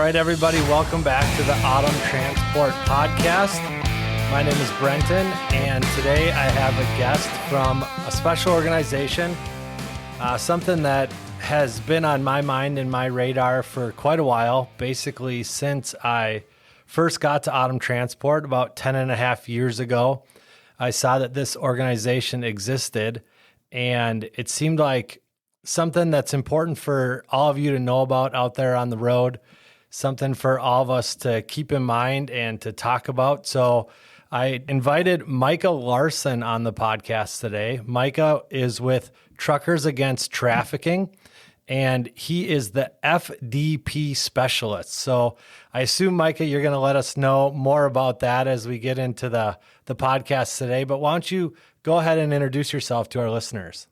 right, everybody, welcome back to the Autumn Transport Podcast. My name is Brenton, and today I have a guest from a special organization, something that has been on my mind and my radar for quite a while, basically since I first got to Autumn Transport about 10 and a half years ago. I saw that this organization existed, and it seemed like something that's important for all of you to know about out there on the road, something for all of us to keep in mind and to talk about. So I invited Micah Larsen on the podcast today. Micah is with Truckers Against Trafficking, and he is the FDP specialist. So I assume, Micah, you're going to let us know more about that as we get into the podcast today. But why don't you go ahead and introduce yourself to our listeners?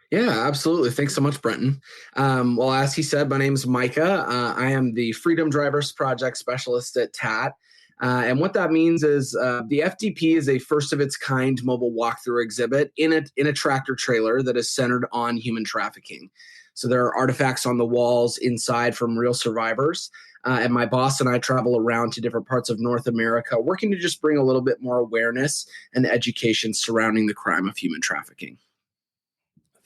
Yeah, absolutely. Thanks so much, Brenton. Well, as he said, my name is Micah. I am the Freedom Drivers Project Specialist at TAT. And what that means is the FDP is a first-of-its-kind mobile walkthrough exhibit in a tractor trailer that is centered on human trafficking. So there are artifacts on the walls inside from real survivors. And my boss and I travel around to different parts of North America, working to just bring a little bit more awareness and education surrounding the crime of human trafficking.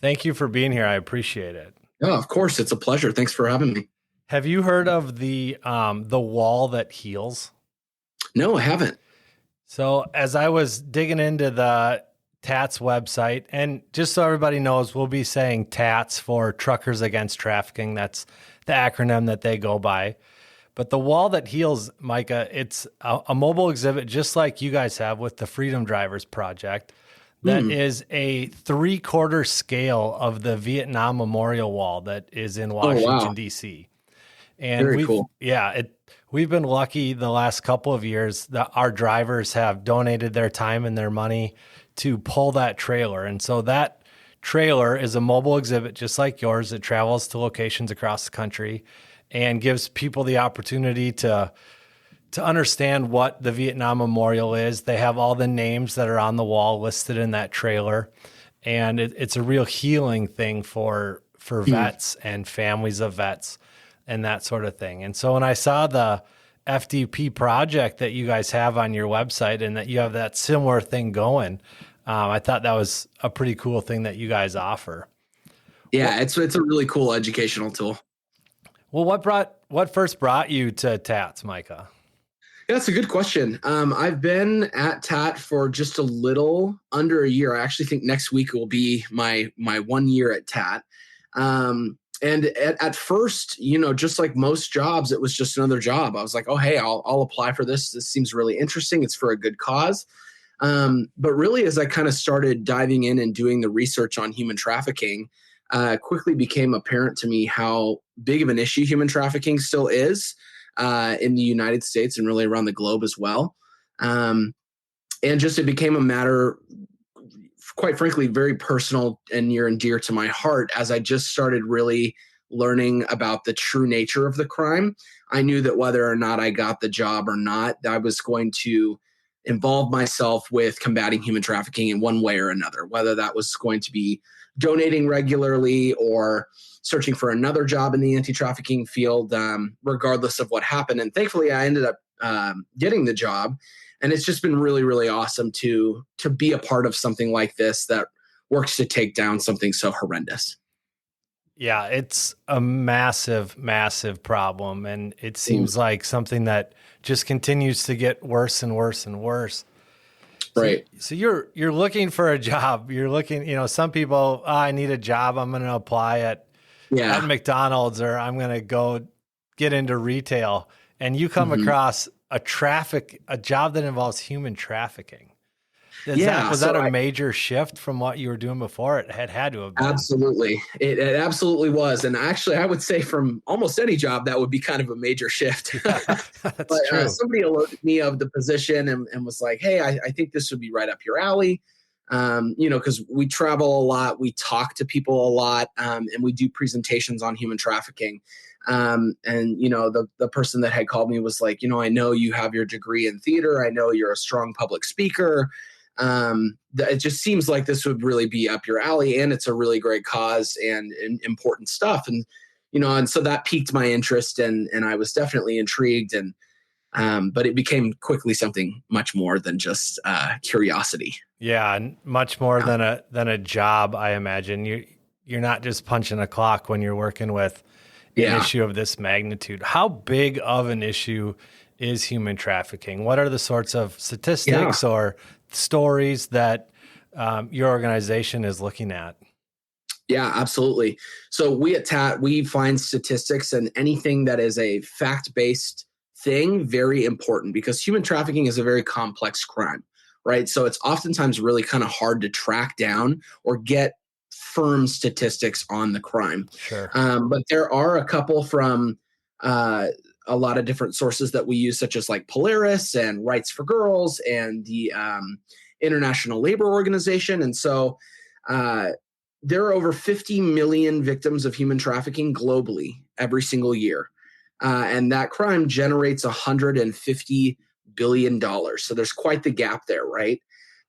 Thank you for being here. I appreciate it. Oh, of course. It's a pleasure. Thanks for having me. Have you heard of the wall that heals? No, I haven't. So as I was digging into the TAT's website, and just so everybody knows, we'll be saying TATS for Truckers Against Trafficking. That's the acronym that they go by. But the wall that heals, Micah, it's a mobile exhibit just like you guys have with the Freedom Drivers Project. That is a 3/4 scale of the Vietnam Memorial Wall that is in Washington, D.C. And very cool. We've been lucky the last couple of years that our drivers have donated their time and their money to pull that trailer. And so that trailer is a mobile exhibit just like yours. It travels to locations across the country and gives people the opportunity to understand what the Vietnam Memorial is. They have all the names that are on the wall listed in that trailer. And it's a real healing thing for vets and families of vets and that sort of thing. And so when I saw the FDP project that you guys have on your website and that you have that similar thing going, I thought that was a pretty cool thing that you guys offer. Yeah, it's a really cool educational tool. Well, what first brought you to TATS, Micah? Yeah, that's a good question. I've been at TAT for just a little under a year. I actually think next week will be my 1 year at TAT. And at first, just like most jobs, it was just another job. I was like, oh, hey, I'll apply for this. This seems really interesting. It's for a good cause. But really, as I kind of started diving in and doing the research on human trafficking, quickly became apparent to me how big of an issue human trafficking still is. In the United States and really around the globe as well. And just it became a matter, quite frankly, very personal and near and dear to my heart as I just started really learning about the true nature of the crime. I knew that whether or not I got the job or not, I was going to involve myself with combating human trafficking in one way or another, whether that was going to be donating regularly or searching for another job in the anti-trafficking field, regardless of what happened. And thankfully, I ended up getting the job. And it's just been really, really awesome to be a part of something like this that works to take down something so horrendous. Yeah, it's a massive, massive problem. And it seems like something that just continues to get worse and worse and worse. Right. So you're looking for a job. You're looking, some people, I need a job. I'm going to apply at McDonald's, or I'm going to go get into retail. And you come across a job that involves human trafficking. Was that a major shift from what you were doing before? It had to have been. Absolutely. It absolutely was. And actually, I would say from almost any job, that would be kind of a major shift. That's true. Somebody alerted me of the position and was like, hey, I think this would be right up your alley. Because we travel a lot, we talk to people a lot, and we do presentations on human trafficking. The person that had called me was like, I know you have your degree in theater. I know you're a strong public speaker. It just seems like this would really be up your alley, and it's a really great cause and important stuff. And and so that piqued my interest, and I was definitely intrigued, and but it became quickly something much more than just curiosity. Yeah, and much more Yeah. than a job, I imagine. You're not just punching a clock when you're working with an Yeah. issue of this magnitude. How big of an issue is human trafficking? What are the sorts of Yeah. statistics or stories that your organization is looking at? Yeah, absolutely. So we at TAT, we find statistics and anything that is a fact-based thing very important, because human trafficking is a very complex crime, right? So it's oftentimes really kind of hard to track down or get firm statistics on the crime. Sure. But there are a couple from uh, a lot of different sources that we use, such as like Polaris and Rights for Girls and the International Labor Organization. And so uh, there are over 50 million victims of human trafficking globally every single year. And that crime generates $150 billion. So there's quite the gap there, right?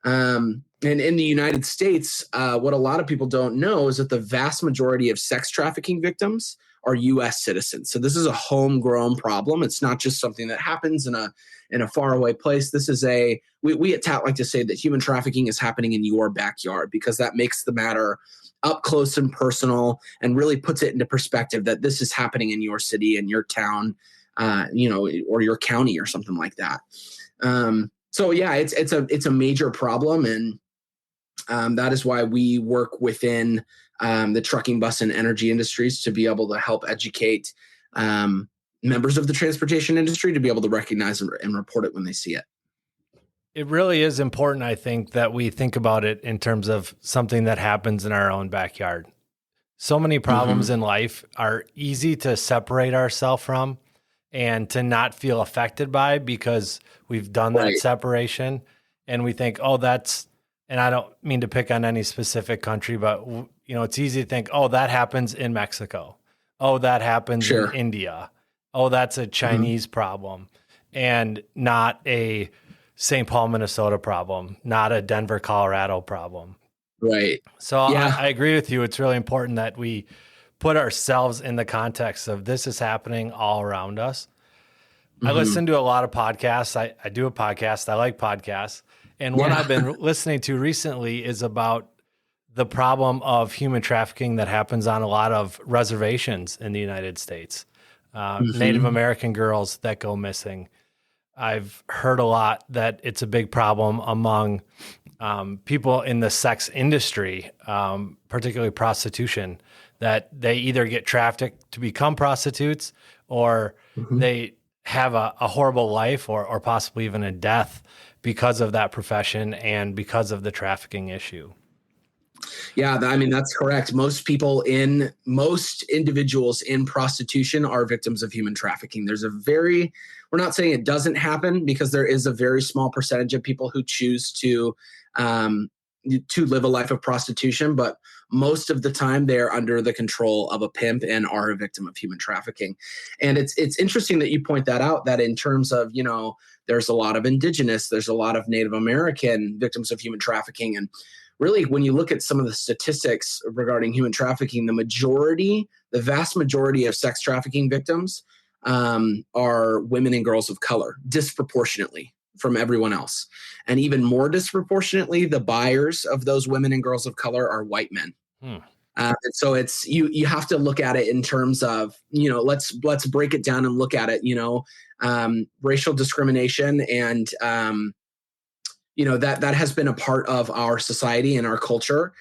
And in the United States, what a lot of people don't know is that the vast majority of sex trafficking victims are U.S. citizens. So this is a homegrown problem. It's not just something that happens in a faraway place. This is we at TAT like to say that human trafficking is happening in your backyard, because that makes the matter up close and personal, and really puts it into perspective that this is happening in your city and your town, or your county or something like that. So yeah, it's a major problem, and that is why we work within the trucking, bus, and energy industries to be able to help educate members of the transportation industry to be able to recognize and report it when they see it. It really is important, I think, that we think about it in terms of something that happens in our own backyard. So many problems Mm-hmm. in life are easy to separate ourselves from and to not feel affected by, because we've done that Right. separation and we think, oh, and I don't mean to pick on any specific country, but it's easy to think, oh, that happens in Mexico. Oh, that happens in Sure. India. Oh, that's a Mm-hmm. Chinese problem, and not a St. Paul, Minnesota problem, not a Denver, Colorado problem. Right. So Yeah. I agree with you. It's really important that we put ourselves in the context of this is happening all around us. I Mm-hmm. listen to a lot of podcasts. I do a podcast. I like podcasts. And one Yeah. I've been listening to recently is about the problem of human trafficking that happens on a lot of reservations in the United States. Native Mm-hmm. American girls that go missing. I've heard a lot that it's a big problem among people in the sex industry, particularly prostitution, that they either get trafficked to become prostitutes, or Mm-hmm. they have a horrible life, or possibly even a death because of that profession and because of the trafficking issue. Yeah, I mean, that's correct. Most individuals in prostitution are victims of human trafficking. We're not saying it doesn't happen, because there is a very small percentage of people who choose um, to live a life of prostitution, but most of the time they're under the control of a pimp and are a victim of human trafficking. And it's interesting that you point that out, that in terms of, there's a lot of indigenous, there's a lot of Native American victims of human trafficking. And really, when you look at some of the statistics regarding human trafficking, the vast majority of sex trafficking victims are women and girls of color, disproportionately from everyone else. And even more disproportionately, the buyers of those women and girls of color are white men. Hmm. And so it's you have to look at it in terms of, let's break it down and look at it, racial discrimination, and that has been a part of our society and our culture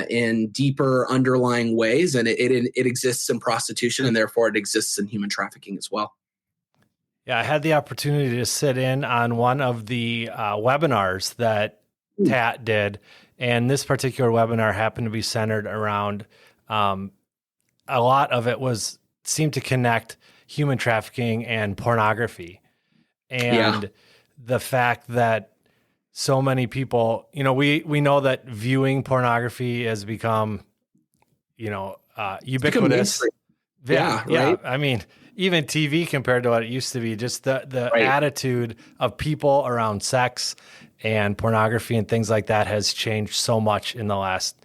in deeper underlying ways, and it exists in prostitution, and therefore it exists in human trafficking as well. Yeah, I had the opportunity to sit in on one of the webinars that TAT did, and this particular webinar happened to be centered around a lot of it seemed to connect human trafficking and pornography, Yeah. and the fact that so many people, we know that viewing pornography has become, It's become ubiquitous. mainstream. Yeah, Yeah. Right. I mean, even TV compared to what it used to be, just the Right. attitude of people around sex and pornography and things like that has changed so much in the last.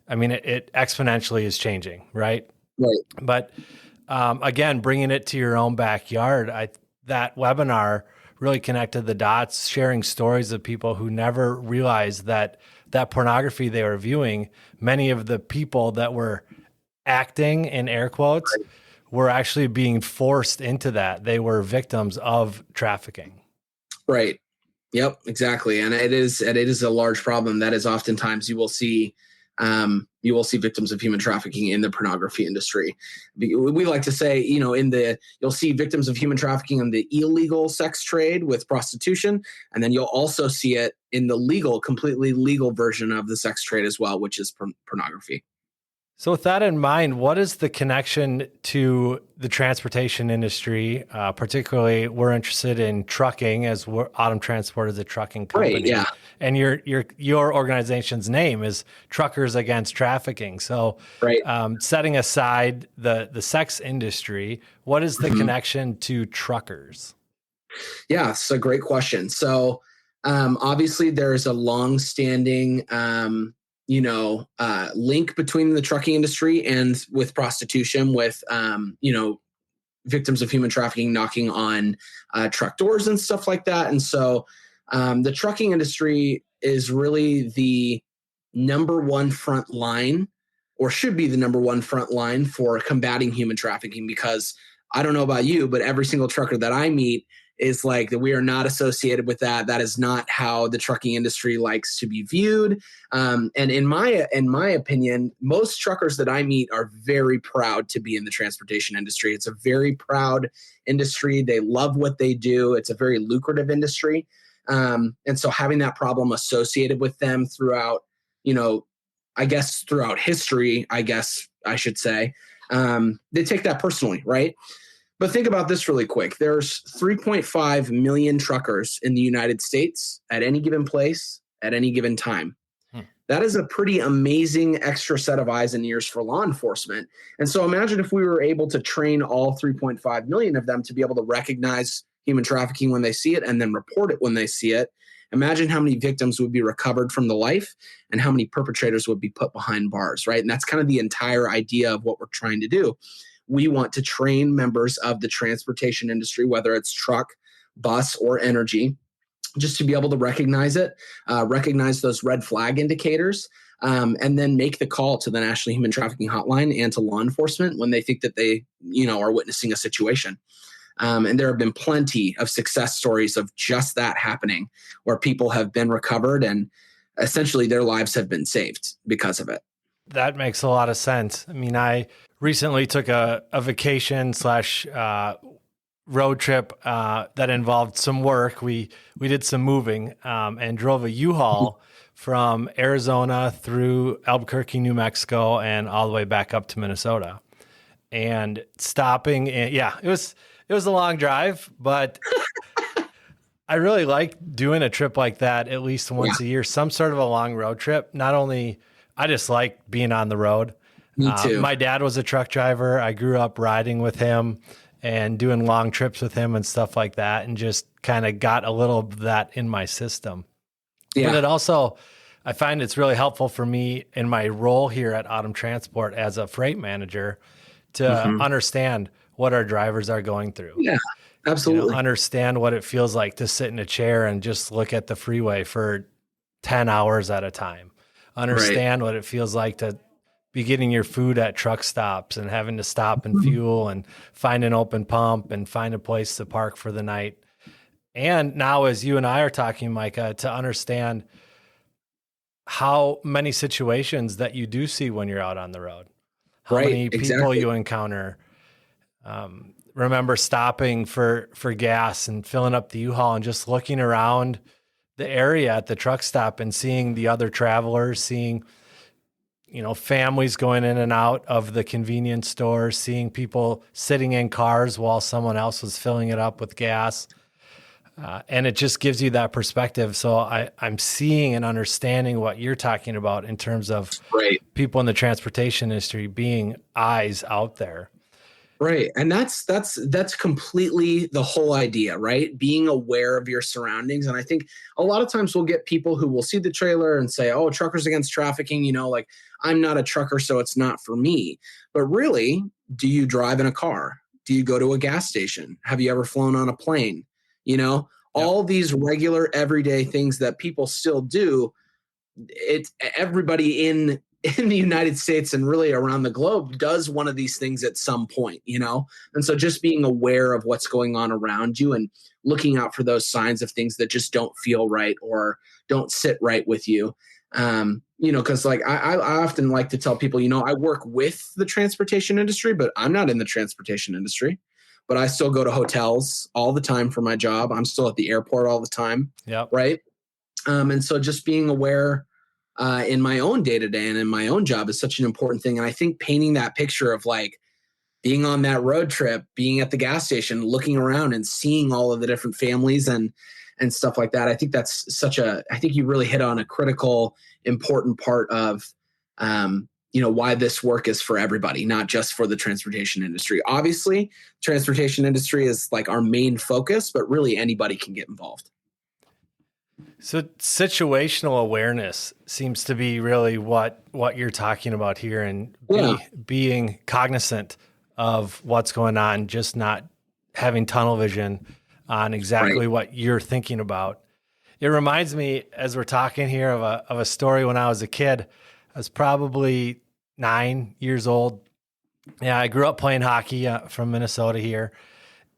I mean, it exponentially is changing, right? Right. But again, bringing it to your own backyard, that webinar really connected the dots, sharing stories of people who never realized that pornography they were viewing, many of the people that were acting in air quotes were actually being forced into that. They were victims of trafficking. Right. Yep, exactly. And it is a large problem. That is oftentimes you will see victims of human trafficking in the pornography industry. We like to say, you'll see victims of human trafficking in the illegal sex trade with prostitution, and then you'll also see it in the completely legal version of the sex trade as well, which is pornography. So with that in mind, what is the connection to the transportation industry? Particularly, we're interested in trucking, as Autumn Transport is a trucking company. Right, yeah. And your organization's name is Truckers Against Trafficking. So right. Setting aside the sex industry, what is the connection to truckers? Yeah, it's a great question. So obviously there's a long-standing link between the trucking industry and with prostitution, with, victims of human trafficking knocking on truck doors and stuff like that. And so the trucking industry is really the number one front line, or should be the number one front line for combating human trafficking, because I don't know about you, but every single trucker that I meet is like that we are not associated with that. That is not how the trucking industry likes to be viewed. And in my opinion, most truckers that I meet are very proud to be in the transportation industry. It's a very proud industry. They love what they do. It's a very lucrative industry. And so having that problem associated with them throughout, throughout history, I guess I should say, they take that personally, right? But think about this really quick. There's 3.5 million truckers in the United States at any given place, at any given time. That is a pretty amazing extra set of eyes and ears for law enforcement. And so imagine if we were able to train all 3.5 million of them to be able to recognize human trafficking when they see it and then report it when they see it. Imagine how many victims would be recovered from the life and how many perpetrators would be put behind bars, right? And that's kind of the entire idea of what we're trying to do. We want to train members of the transportation industry, whether it's truck, bus, or energy, just to be able to recognize it, recognize those red flag indicators, and then make the call to the National Human Trafficking Hotline and to law enforcement when they think that they, are witnessing a situation. And there have been plenty of success stories of just that happening, where people have been recovered and essentially their lives have been saved because of it. That makes a lot of sense. I mean, I recently took a vacation / road trip that involved some work. We did some moving and drove a U-Haul from Arizona through Albuquerque, New Mexico, and all the way back up to Minnesota. And stopping, it was a long drive, but I really like doing a trip like that at least once a year, some sort of a long road trip. Not only I just like being on the road. Me too. My dad was a truck driver. I grew up riding with him and doing long trips with him and stuff like that, and just kind of got a little of that in my system. Yeah. But it also, I find it's really helpful for me in my role here at Autumn Transport as a freight manager to understand what our drivers are going through. Yeah, absolutely. Understand what it feels like to sit in a chair and just look at the freeway for 10 hours at a time. Understand what it feels like to be getting your food at truck stops and having to stop and fuel and find an open pump and find a place to park for the night. And now, as you and I are talking, Micah, to understand how many situations that you do see when you're out on the road, how many people you encounter. Remember stopping for gas and filling up the U-Haul and just looking around the area at the truck stop and seeing the other travelers, seeing, families going in and out of the convenience store, seeing people sitting in cars while someone else was filling it up with gas. And it just gives you that perspective. So I'm seeing and understanding what you're talking about in terms of people in the transportation industry being eyes out there. Right. And that's completely the whole idea, right? Being aware of your surroundings. And I think a lot of times we'll get people who will see the trailer and say, "Oh, Truckers Against Trafficking, like I'm not a trucker, so it's not for me." But really, do you drive in a car? Do you go to a gas station? Have you ever flown on a plane? Yep. All these regular everyday things that people still do. It's everybody in the United States and really around the globe does one of these things at some point. And so just being aware of what's going on around you and looking out for those signs of things that just don't feel right or don't sit right with you. Because like I often like to tell people, I work with the transportation industry, but I'm not in the transportation industry. But I still go to hotels all the time for my job. I'm still at the airport all the time. Yep. Right. And so just being aware in my own day to day and in my own job is such an important thing. And I think painting that picture of like being on that road trip, being at the gas station, looking around and seeing all of the different families and stuff like that. I think I think you really hit on a critical, important part of, why this work is for everybody, not just for the transportation industry. Obviously, transportation industry is like our main focus, but really anybody can get involved. So situational awareness seems to be really what you're talking about here, and being cognizant of what's going on, just not having tunnel vision on exactly what you're thinking about. It reminds me, as we're talking here, of a story when I was a kid. I was probably 9 years old. Yeah, I grew up playing hockey from Minnesota here,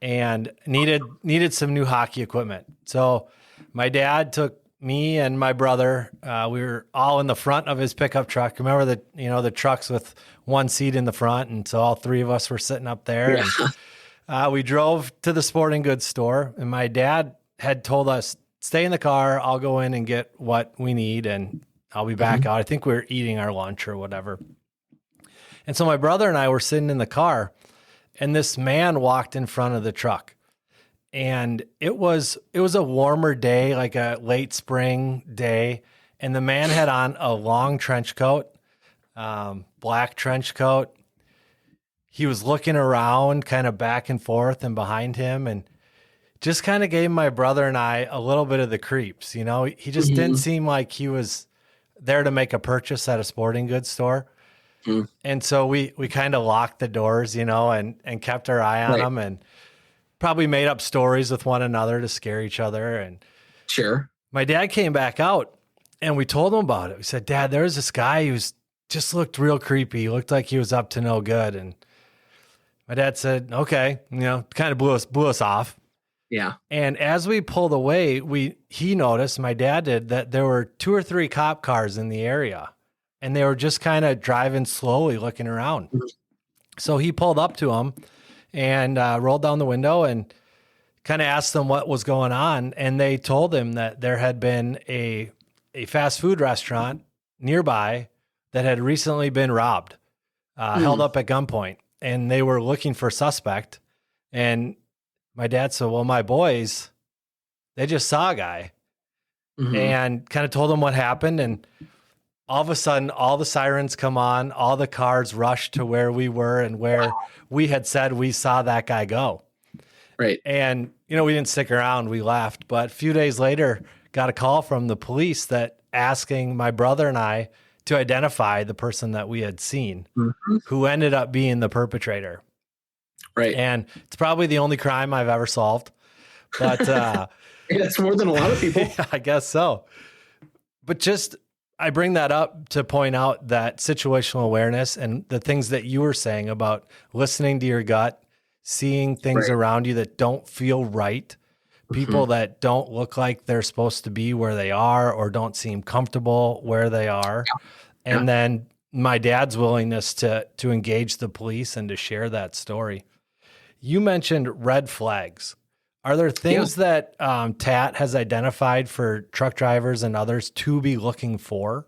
and needed some new hockey equipment. So my dad took me and my brother. We were all in the front of his pickup truck. Remember the trucks with one seat in the front, and so all three of us were sitting up there. Yeah. And we drove to the sporting goods store, and my dad had told us, "Stay in the car. I'll go in and get what we need, and I'll be back out." I think we were eating our lunch or whatever. And so my brother and I were sitting in the car, and this man walked in front of the truck. And it was a warmer day, like a late spring day. And the man had on a long trench coat, black trench coat. He was looking around kind of back and forth and behind him, and just kind of gave my brother and I a little bit of the creeps. He just didn't seem like he was there to make a purchase at a sporting goods store. And so we kind of locked the doors, and kept our eye on him, and probably made up stories with one another to scare each other. And sure, my dad came back out, and we told him about it. We said, "Dad, there was this guy who's just looked real creepy. He looked like he was up to no good." And my dad said, "Okay," kind of blew us off. Yeah. And as we pulled away, he noticed, my dad did, that there were 2 or 3 cop cars in the area, and they were just kind of driving slowly, looking around. So he pulled up to them and rolled down the window and kind of asked them what was going on. And they told him that there had been a fast food restaurant nearby that had recently been robbed, held up at gunpoint, and they were looking for a suspect. And my dad said, "Well, my boys, they just saw a guy," and kind of told them what happened. And all of a sudden, all the sirens come on, all the cars rush to where we were and where we had said we saw that guy go. Right. And, we didn't stick around. We left. But a few days later, got a call from the police that asking my brother and I to identify the person that we had seen, who ended up being the perpetrator. Right. And it's probably the only crime I've ever solved. But that's more than a lot of people. Yeah, I guess so. But I bring that up to point out that situational awareness and the things that you were saying about listening to your gut, seeing things around you that don't feel right, people that don't look like they're supposed to be where they are or don't seem comfortable where they are. Yeah. And then my dad's willingness to engage the police and to share that story. You mentioned red flags. Are there things that TAT has identified for truck drivers and others to be looking for?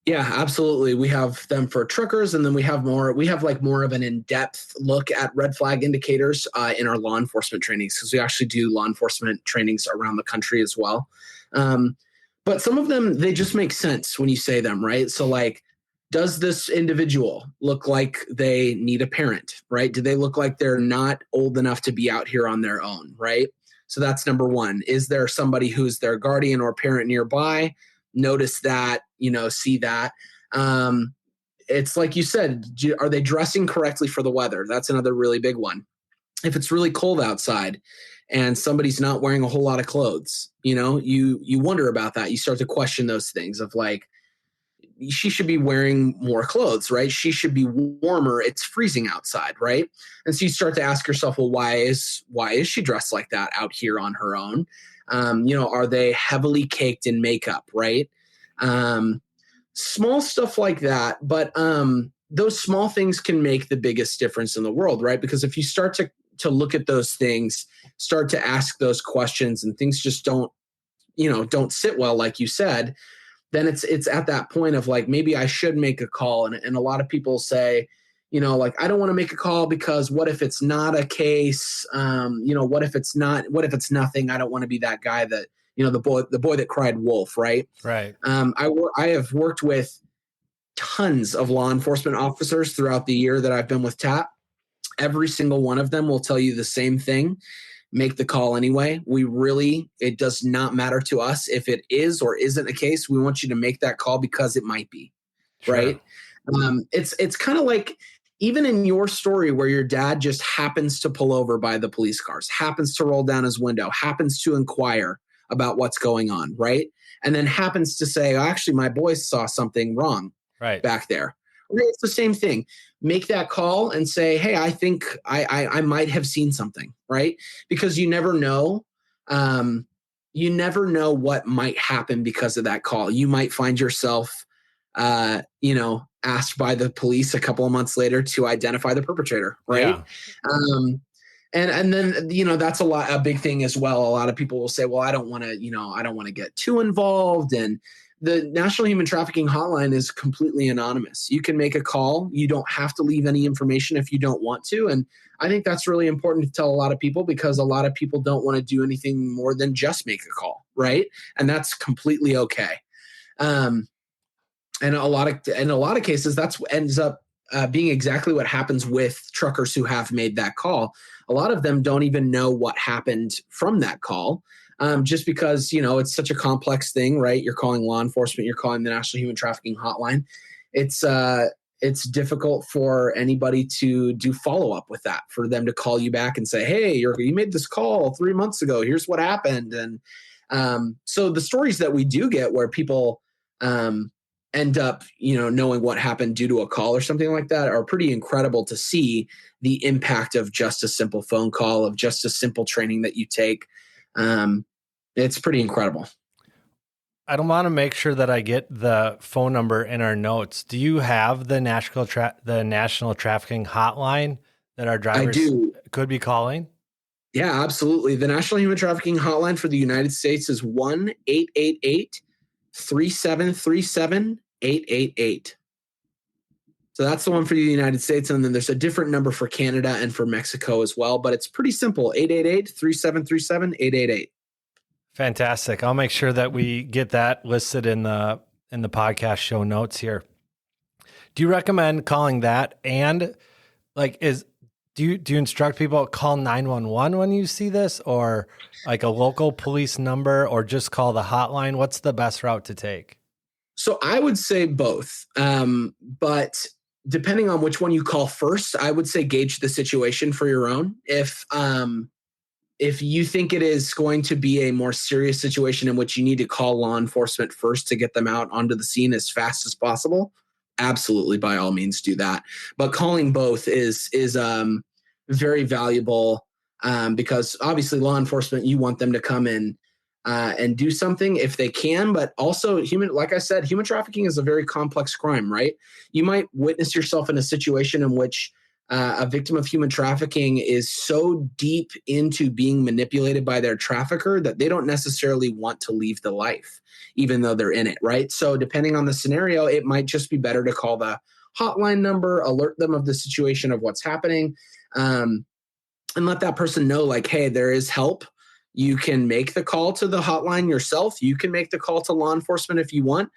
Yeah, absolutely. We have them for truckers, and then we have more of an in-depth look at red flag indicators in our law enforcement trainings, because we actually do law enforcement trainings around the country as well. But some of them, they just make sense when you say them, right? So like does this individual look like they need a parent, right? Do they look like they're not old enough to be out here on their own, right? So that's number one. Is there somebody who's their guardian or parent nearby? Notice that, see that. It's like you said, are they dressing correctly for the weather? That's another really big one. If it's really cold outside and somebody's not wearing a whole lot of clothes, you wonder about that. You start to question those things of like, she should be wearing more clothes, right? She should be warmer. It's freezing outside, right? And so you start to ask yourself, well, why is she dressed like that out here on her own? Are they heavily caked in makeup, right? Small stuff like that, but those small things can make the biggest difference in the world, right? Because if you start to look at those things, start to ask those questions, and things just don't sit well, like you said, then it's at that point of like, maybe I should make a call. And a lot of people say, like, I don't want to make a call because what if it's not a case? What if it's nothing? I don't want to be that guy that, the boy that cried wolf, right? Right. I have worked with tons of law enforcement officers throughout the year that I've been with TAP. Every single one of them will tell you the same thing. Make the call anyway. It does not matter to us if it is or isn't a case. We want you to make that call because it might be, Sure. Right? It's kind of like, even in your story where your dad just happens to pull over by the police cars, happens to roll down his window, happens to inquire about what's going on, right? And then happens to say, oh, actually, my boys saw something wrong back there. It's the same thing. Make that call and say, hey, I think I might have seen something, right? Because you never know. You never know what might happen because of that call. You might find yourself, asked by the police a couple of months later to identify the perpetrator, right? Yeah. And then, that's a big thing as well. A lot of people will say, well, I don't want to get too involved. And the National Human Trafficking Hotline is completely anonymous. You can make a call. You don't have to leave any information if you don't want to. And I think that's really important to tell a lot of people, because a lot of people don't want to do anything more than just make a call, right? And that's completely okay. And in a lot of cases, that's what ends up being exactly what happens with truckers who have made that call. A lot of them don't even know what happened from that call. Just because, it's such a complex thing, right? You're calling law enforcement, you're calling the National Human Trafficking Hotline. It's difficult for anybody to do follow-up with that, for them to call you back and say, hey, you made this call 3 months ago. Here's what happened. And so the stories that we do get where people end up, knowing what happened due to a call or something like that are pretty incredible to see the impact of just a simple phone call, of just a simple training that you take. It's pretty incredible. I don't want to make sure that I get the phone number in our notes. Do you have the National Trafficking Hotline that our drivers could be calling? Yeah, absolutely. The National Human Trafficking Hotline for the United States is 1-888-3737-888. So that's the one for the United States. And then there's a different number for Canada and for Mexico as well. But it's pretty simple, 888-3737-888. Fantastic. I'll make sure that we get that listed in the podcast show notes here. Do you recommend calling that? And do you instruct people call 911 when you see this, or like a local police number, or just call the hotline? What's the best route to take? So I would say both. But depending on which one you call first, I would say gauge the situation for your own. If you think it is going to be a more serious situation in which you need to call law enforcement first to get them out onto the scene as fast as possible, absolutely, by all means do that. But calling both is very valuable, because obviously law enforcement, you want them to come in and do something if they can, but also like I said, human trafficking is a very complex crime, right? You might witness yourself in a situation in which a victim of human trafficking is so deep into being manipulated by their trafficker that they don't necessarily want to leave the life, even though they're in it, right? So depending on the scenario, it might just be better to call the hotline number, alert them of the situation of what's happening, and let that person know, like, hey, there is help. You can make the call to the hotline yourself. You can make the call to law enforcement if you want.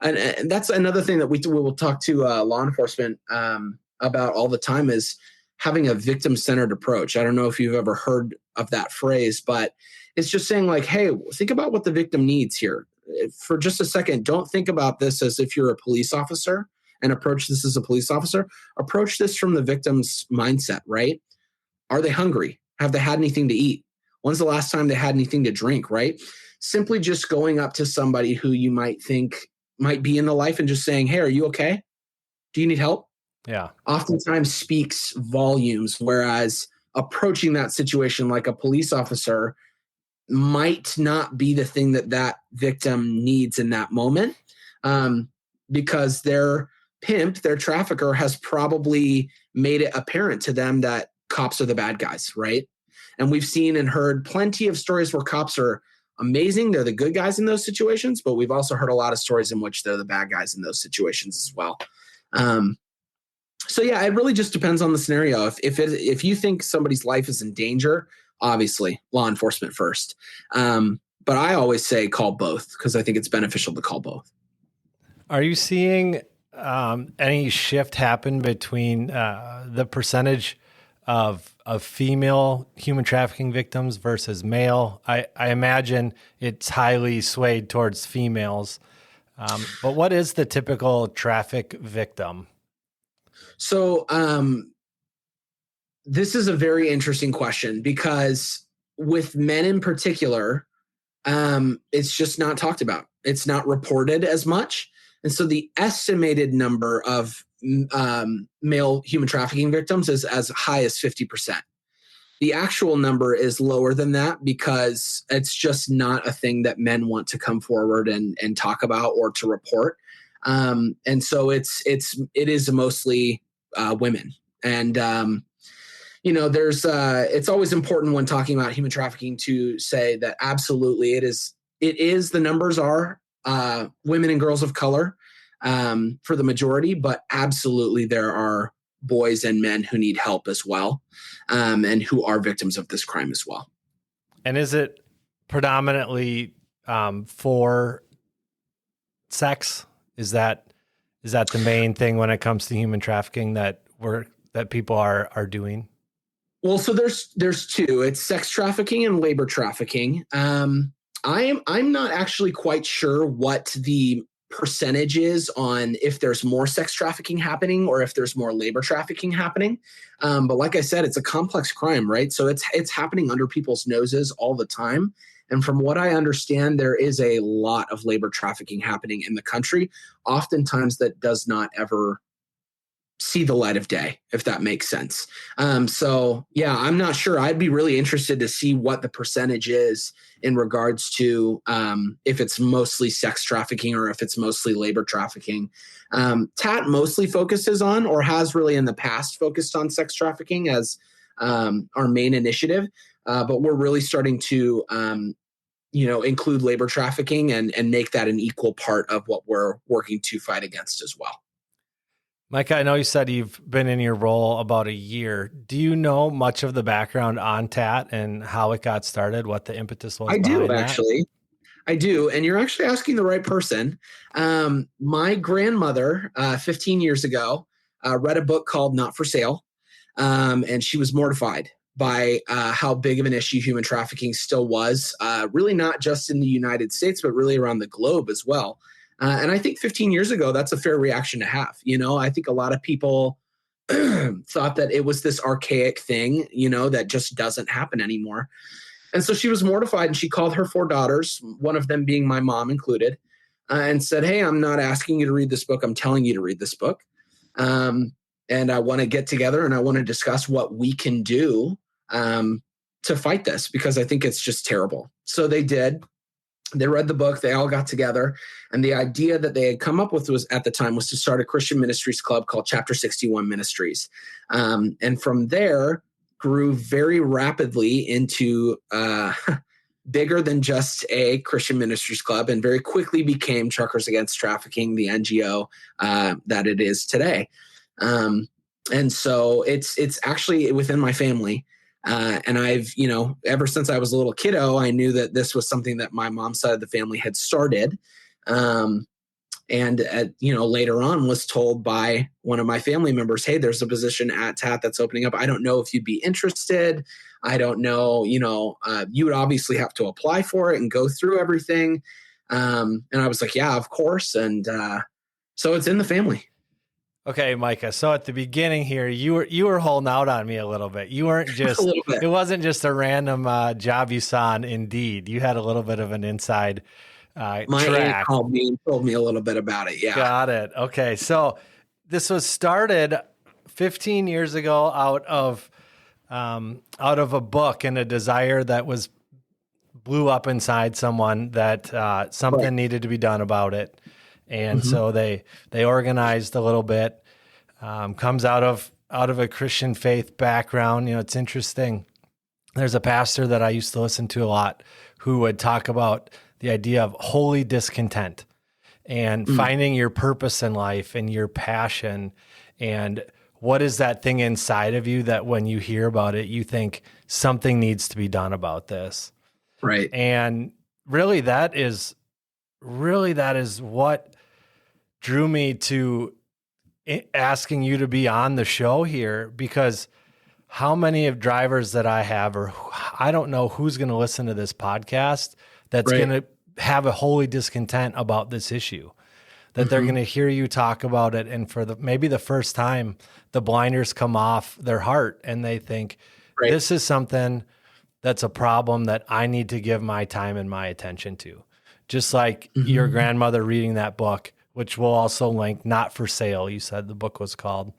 And that's another thing that we will talk to law enforcement about all the time is having a victim-centered approach. I don't know if you've ever heard of that phrase, but it's just saying like, hey, think about what the victim needs here. For just a second, don't think about this as if you're a police officer and approach this as a police officer. Approach this from the victim's mindset, right? Are they hungry? Have they had anything to eat? When's the last time they had anything to drink, right? Simply just going up to somebody who you might think might be in the life and just saying, hey, are you okay? Do you need help? Yeah. Oftentimes speaks volumes, whereas approaching that situation like a police officer might not be the thing that that victim needs in that moment, because their pimp, their trafficker, has probably made it apparent to them that cops are the bad guys, right? And we've seen and heard plenty of stories where cops are amazing. They're the good guys in those situations, but we've also heard a lot of stories in which they're the bad guys in those situations as well. So yeah, it really just depends on the scenario. If you think somebody's life is in danger, obviously law enforcement first. But I always say call both because I think it's beneficial to call both. Are you seeing any shift happen between the percentage of female human trafficking victims versus male? I imagine it's highly swayed towards females. But what is the typical traffic victim? So this is a very interesting question because with men in particular, it's just not talked about. It's not reported as much. And so the estimated number of male human trafficking victims is as high as 50%. The actual number is lower than that because it's just not a thing that men want to come forward and talk about or to report. And so it is mostly women. And there's it's always important when talking about human trafficking to say that absolutely it is the numbers are women and girls of color for the majority, but absolutely there are boys and men who need help as well, and who are victims of this crime as well. And is it predominantly for sex? Is that the main thing when it comes to human trafficking that people are doing? Well, so there's two. It's sex trafficking and labor trafficking. I'm not actually quite sure what the percentage is on if there's more sex trafficking happening or if there's more labor trafficking happening. But like I said, it's a complex crime, right? So it's happening under people's noses all the time. And from what I understand, there is a lot of labor trafficking happening in the country, oftentimes that does not ever see the light of day, if that makes sense. So yeah, I'm not sure. I'd be really interested to see what the percentage is in regards to if it's mostly sex trafficking or if it's mostly labor trafficking. TAT mostly focuses on, or has really in the past focused on, sex trafficking as our main initiative. But we're really starting to include labor trafficking and make that an equal part of what we're working to fight against as well. Micah, I know you said you've been in your role about a year. Do you know much of the background on TAT and how it got started, what the impetus was? I do, actually. I do. And you're actually asking the right person. My grandmother, 15 years ago, read a book called Not for Sale. And she was mortified by how big of an issue human trafficking still was, really not just in the United States, but really around the globe as well. And I think 15 years ago, that's a fair reaction to have. I think a lot of people thought that it was this archaic thing, that just doesn't happen anymore. And so she was mortified, and she called her 4 daughters, one of them being my mom included, and said, hey, I'm not asking you to read this book. I'm telling you to read this book. And I want to get together and I want to discuss what we can do to fight this, because I think it's just terrible. So they did. They read the book. They all got together. And the idea that they had come up with at the time was to start a Christian ministries club called Chapter 61 Ministries. And from there grew very rapidly into bigger than just a Christian ministries club, and very quickly became Truckers Against Trafficking, the NGO that it is today. And so it's actually within my family. And I've, ever since I was a little kiddo, I knew that this was something that my mom's side of the family had started. And later on was told by one of my family members, hey, there's a position at TAT that's opening up. I don't know if you'd be interested. I don't know, you would obviously have to apply for it and go through everything. And I was like, yeah, of course. And so it's in the family. Okay, Micah. So at the beginning here, you were holding out on me a little bit. You weren't just a little bit. It wasn't just a random job you saw on Indeed. You had a little bit of an inside My track. aunt called me and told me a little bit about it. Yeah. Got it. Okay. So this was started 15 years ago out of a book and a desire that was blew up inside someone that something needed to be done about it. And so they organized a little bit, comes out of a Christian faith background. It's interesting. There's a pastor that I used to listen to a lot who would talk about the idea of holy discontent and finding your purpose in life and your passion. And what is that thing inside of you that when you hear about it, you think something needs to be done about this. Right. And really that is what drew me to asking you to be on the show here, because how many of drivers that I have, or I don't know who's going to listen to this podcast that's going to have a holy discontent about this issue, that they're going to hear you talk about it. And for maybe the first time, the blinders come off their heart and they think, this is something that's a problem that I need to give my time and my attention to. Just like your grandmother reading that book, which we'll also link, Not for Sale, you said the book was called.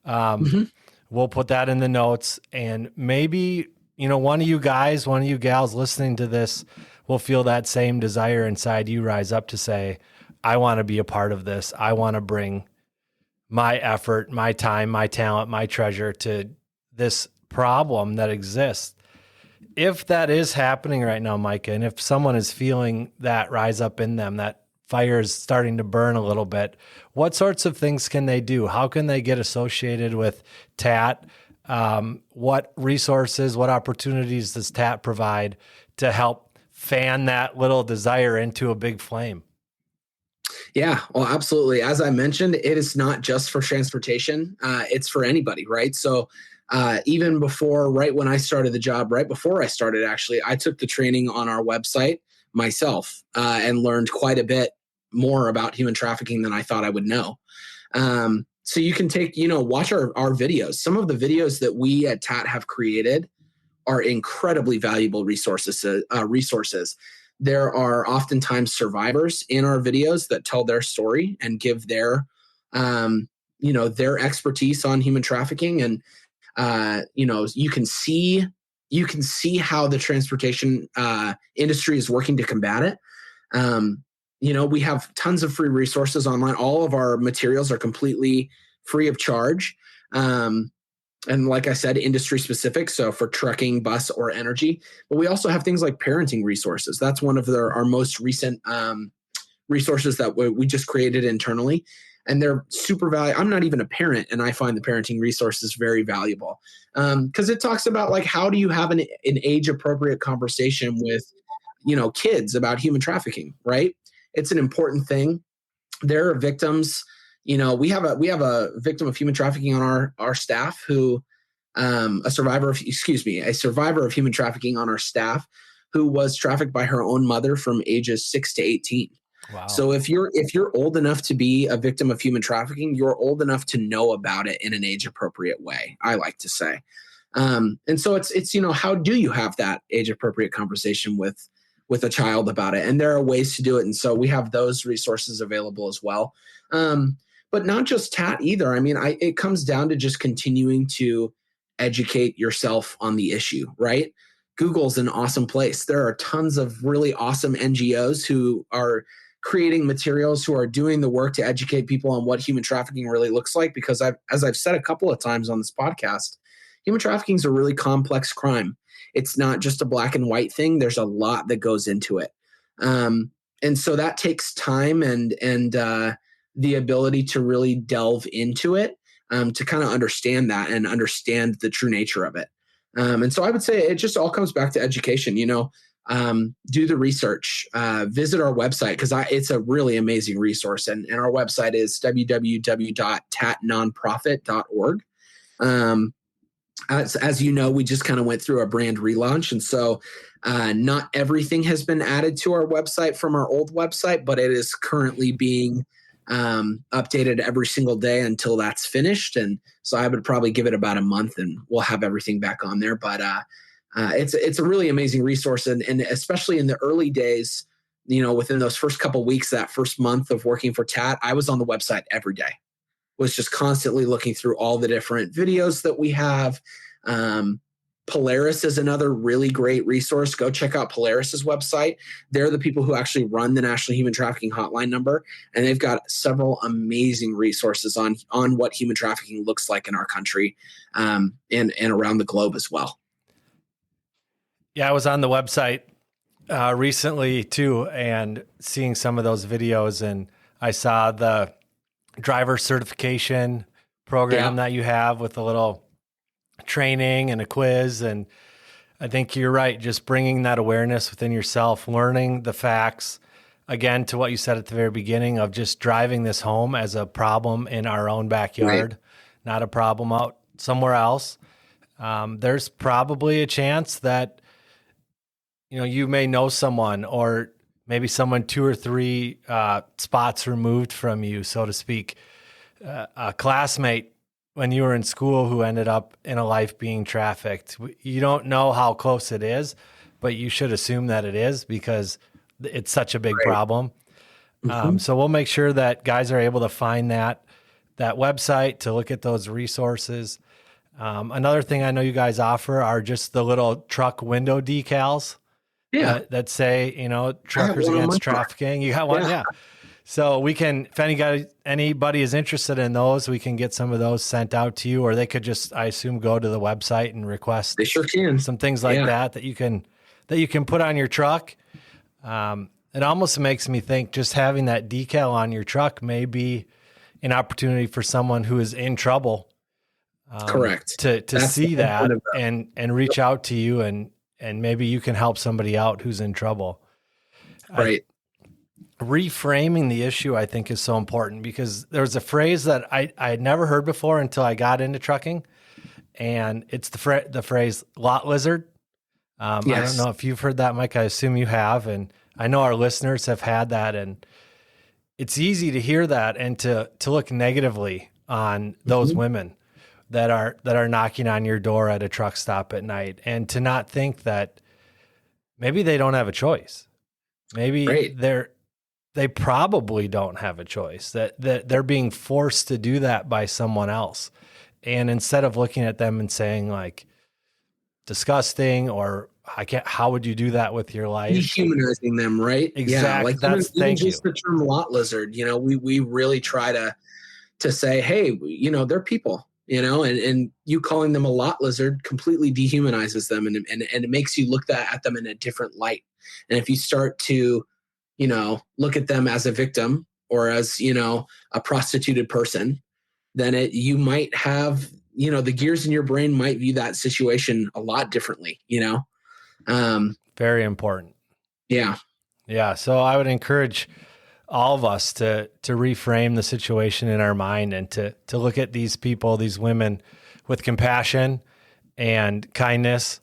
We'll put that in the notes. And maybe, one of you guys, one of you gals listening to this will feel that same desire inside you rise up to say, I want to be a part of this. I want to bring my effort, my time, my talent, my treasure to this problem that exists. If that is happening right now, Micah, and if someone is feeling that rise up in them, that fire is starting to burn a little bit, what sorts of things can they do? How can they get associated with TAT? What resources, what opportunities does TAT provide to help fan that little desire into a big flame? Yeah, well, absolutely. As I mentioned, it is not just for transportation. It's for anybody, right? So even before, right when I started the job, right before I started, actually, I took the training on our website myself and learned quite a bit more about human trafficking than I thought I would know. So you can watch our videos. Some of the videos that we at TAT have created are incredibly valuable resources. There are oftentimes survivors in our videos that tell their story and give their expertise on human trafficking. And, you can see how the transportation industry is working to combat it. We have tons of free resources online. All of our materials are completely free of charge. And like I said, industry specific. So for trucking, bus, or energy. But we also have things like parenting resources. That's one of our most recent resources that we just created internally. And they're super valuable. I'm not even a parent, and I find the parenting resources very valuable because it talks about like how do you have an age appropriate conversation with kids about human trafficking, right? It's an important thing. There are victims. We have a victim of human trafficking on our staff who, a survivor of human trafficking on our staff who was trafficked by her own mother from ages 6 to 18. Wow. So if you're old enough to be a victim of human trafficking, you're old enough to know about it in an age appropriate way, I like to say. And so it's how do you have that age appropriate conversation with a child about it? And there are ways to do it. And so we have those resources available as well. But not just TAT either. I mean, it comes down to just continuing to educate yourself on the issue, right? Google's an awesome place. There are tons of really awesome NGOs who are creating materials, who are doing the work to educate people on what human trafficking really looks like. Because as I've said a couple of times on this podcast, human trafficking is a really complex crime. It's not just a black and white thing. There's a lot that goes into it. And so that takes time and the ability to really delve into it, to kind of understand that and understand the true nature of it. And so I would say it just all comes back to education. do the research, visit our website, because it's a really amazing resource. And our website is www.tatnonprofit.org. As you know, we just kind of went through a brand relaunch. And so not everything has been added to our website from our old website, but it is currently being updated every single day until that's finished. And so I would probably give it about a month and we'll have everything back on there. But it's a really amazing resource. And especially in the early days, within those first couple of weeks, that first month of working for TAT, I was on the website every day, was just constantly looking through all the different videos that we have. Polaris is another really great resource. Go check out Polaris's website. They're the people who actually run the National Human Trafficking Hotline number, and they've got several amazing resources on what human trafficking looks like in our country, and around the globe as well. Yeah, I was on the website recently too, and seeing some of those videos, and I saw the driver certification program that you have with a little training and a quiz. And I think you're right. Just bringing that awareness within yourself, learning the facts, again, to what you said at the very beginning of just driving this home as a problem in our own backyard, not a problem out somewhere else. There's probably a chance that, you may know someone, or maybe someone 2 or 3 spots removed from you, so to speak, a classmate when you were in school who ended up in a life being trafficked. You don't know how close it is, but you should assume that it is because it's such a big problem. So we'll make sure that guys are able to find that website to look at those resources. Another thing I know you guys offer are just the little truck window decals. That say, Truckers Against Trafficking. You got one? Yeah. So we can, if anybody is interested in those, we can get some of those sent out to you, or they could just, I assume, go to the website and request. They sure can. Some things like that you can put on your truck. It almost makes me think just having that decal on your truck may be an opportunity for someone who is in trouble. Correct. To see that and reach out to you, and maybe you can help somebody out who's in trouble. Right. Reframing the issue, I think, is so important, because there's a phrase that I had never heard before until I got into trucking, and it's the phrase lot lizard. I don't know if you've heard that, Mike. I assume you have, and I know our listeners have had that, and it's easy to hear that and to look negatively on those women that are knocking on your door at a truck stop at night, and to not think that maybe they don't have a choice. Maybe they probably don't have a choice, that they're being forced to do that by someone else. And instead of looking at them and saying like disgusting, or how would you do that with your life? Dehumanizing them, right? Exactly. Yeah, like even just the term lot lizard, we really try to say, hey, they're people, and you calling them a lot lizard completely dehumanizes them, and it makes you look at them in a different light. And if you start to look at them as a victim or as, a prostituted person, then you might have, the gears in your brain might view that situation a lot differently, Very important. Yeah. Yeah. So I would encourage all of us to reframe the situation in our mind, and to look at these people, these women, with compassion and kindness,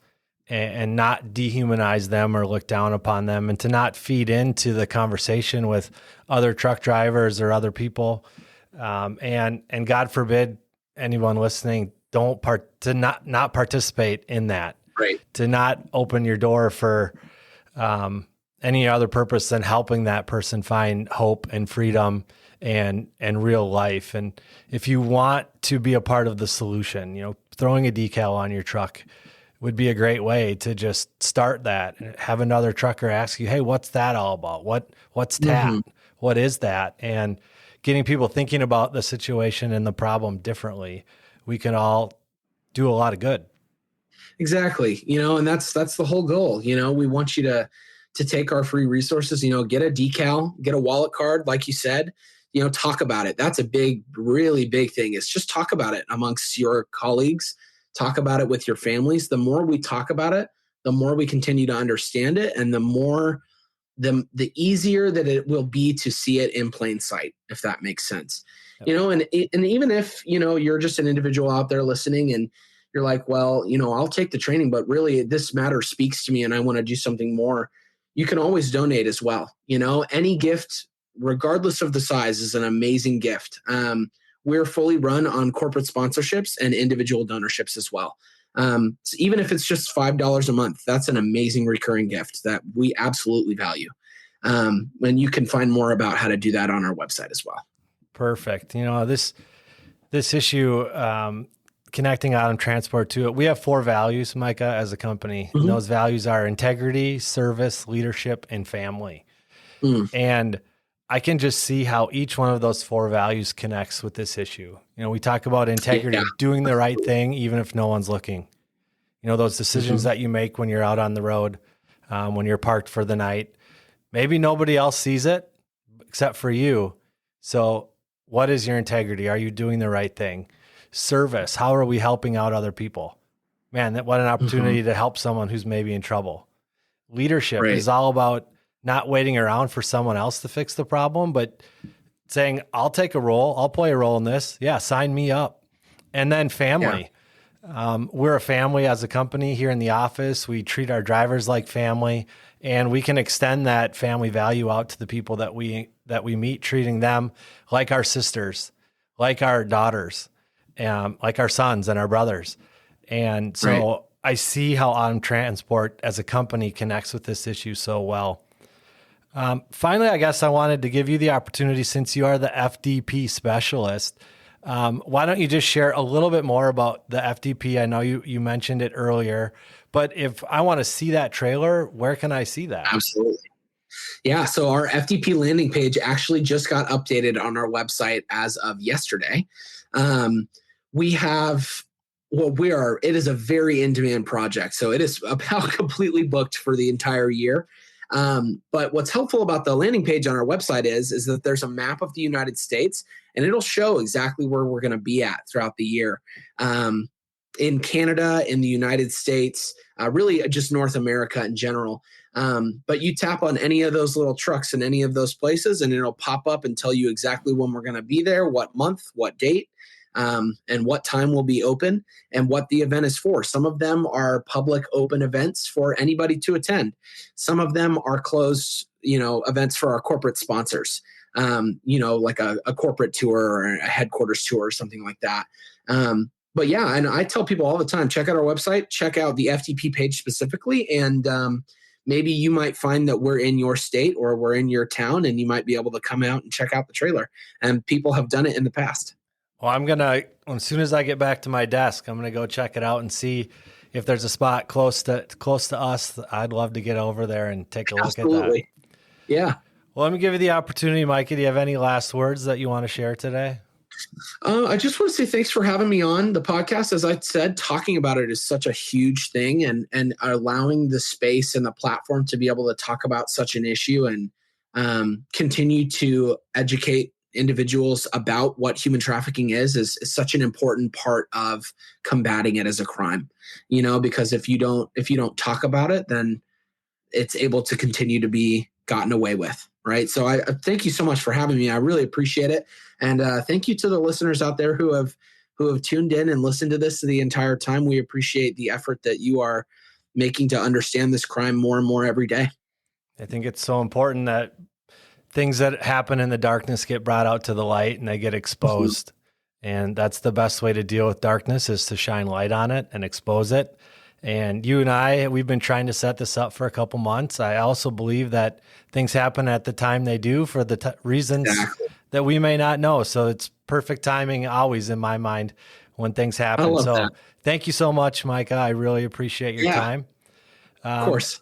and not dehumanize them or look down upon them, and to not feed into the conversation with other truck drivers or other people. And God forbid anyone listening to not participate in that, right? To not open your door for any other purpose than helping that person find hope and freedom and real life. And if you want to be a part of the solution, throwing a decal on your truck would be a great way to just start that, and have another trucker ask you, hey, what's that all about? What's TAT? What is that? And getting people thinking about the situation and the problem differently, we can all do a lot of good. Exactly. And that's the whole goal. We want you to take our free resources, get a decal, get a wallet card, like you said, talk about it. That's a really big thing, is just talk about it amongst your colleagues. Talk about it with your families. The more we talk about it, the more we continue to understand it, and the easier that it will be to see it in plain sight, if that makes sense. And even if, you're just an individual out there listening and you're like, well, I'll take the training, but really this matter speaks to me and I want to do something more. You can always donate as well. Any gift, regardless of the size, is an amazing gift. We're fully run on corporate sponsorships and individual donorships as well. So even if it's just $5 a month, that's an amazing recurring gift that we absolutely value. And you can find more about how to do that on our website as well. Perfect. This issue, connecting Autumn Transport to it, we have 4 values, Micah, as a company. Mm-hmm. And those values are integrity, service, leadership, and family. And I can just see how each one of those 4 values connects with this issue. We talk about integrity, doing the right thing, even if no one's looking. Those decisions that you make when you're out on the road, when you're parked for the night, maybe nobody else sees it except for you. So what is your integrity? Are you doing the right thing? Service. How are we helping out other people? Man, what an opportunity to help someone who's maybe in trouble. Leadership is all about not waiting around for someone else to fix the problem, but saying, I'll take a role. I'll play a role in this. Yeah, sign me up. And then family. We're a family as a company here in the office. We treat our drivers like family, and we can extend that family value out to the people that we meet, treating them like our sisters, like our daughters, like our sons and our brothers. And so I see how Autumn Transport as a company connects with this issue so well. Finally, I guess I wanted to give you the opportunity, since you are the FDP specialist. Why don't you just share a little bit more about the FDP? I know you mentioned it earlier, but if I want to see that trailer, where can I see that? Absolutely. Yeah. So our FDP landing page actually just got updated on our website as of yesterday. It is a very in-demand project. So it is about completely booked for the entire year. But what's helpful about the landing page on our website is that there's a map of the United States, and it'll show exactly where we're going to be at throughout the year. In Canada, in the United States, really just North America in general. But you tap on any of those little trucks in any of those places, and it'll pop up and tell you exactly when we're going to be there, what month, what date, and what time will be open, and what the event is for. Some of them are public open events for anybody to attend. Some of them are closed, events for our corporate sponsors, like a corporate tour or a headquarters tour or something like that. But yeah, and I tell people all the time, check out our website, check out the FDP page specifically, and maybe you might find that we're in your state or we're in your town, and you might be able to come out and check out the trailer. And people have done it in the past. Well, as soon as I get back to my desk, I'm going to go check it out and see if there's a spot close to us. I'd love to get over there and take a look at that. Yeah. Well, let me give you the opportunity, Micah. Do you have any last words that you want to share today? I just want to say thanks for having me on the podcast. As I said, talking about it is such a huge thing, and allowing the space and the platform to be able to talk about such an issue and continue to educate individuals about what human trafficking is such an important part of combating it as a crime, because if you don't talk about it, then it's able to continue to be gotten away with. Right. So I thank you so much for having me. I really appreciate it. And thank you to the listeners out there who have tuned in and listened to this the entire time. We appreciate the effort that you are making to understand this crime more and more every day. I think it's so important that things that happen in the darkness get brought out to the light and they get exposed. Mm-hmm. And that's the best way to deal with darkness, is to shine light on it and expose it. And you and we've been trying to set this up for a couple months. I also believe that things happen at the time they do for the reasons that we may not know. So it's perfect timing always in my mind when things happen. So that. Thank you so much, Micah. I really appreciate your time. Of course.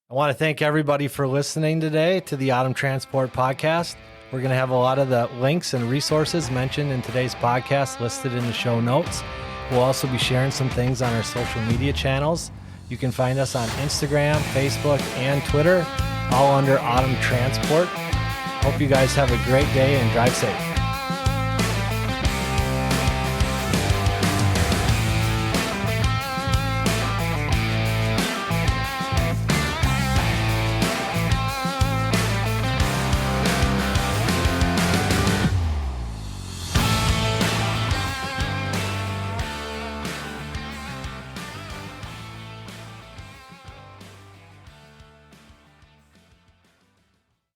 I want to thank everybody for listening today to the Autumn Transport Podcast. We're going to have a lot of the links and resources mentioned in today's podcast listed in the show notes. We'll also be sharing some things on our social media channels. You can find us on Instagram, Facebook, and Twitter, all under Autumn Transport. Hope you guys have a great day and drive safe.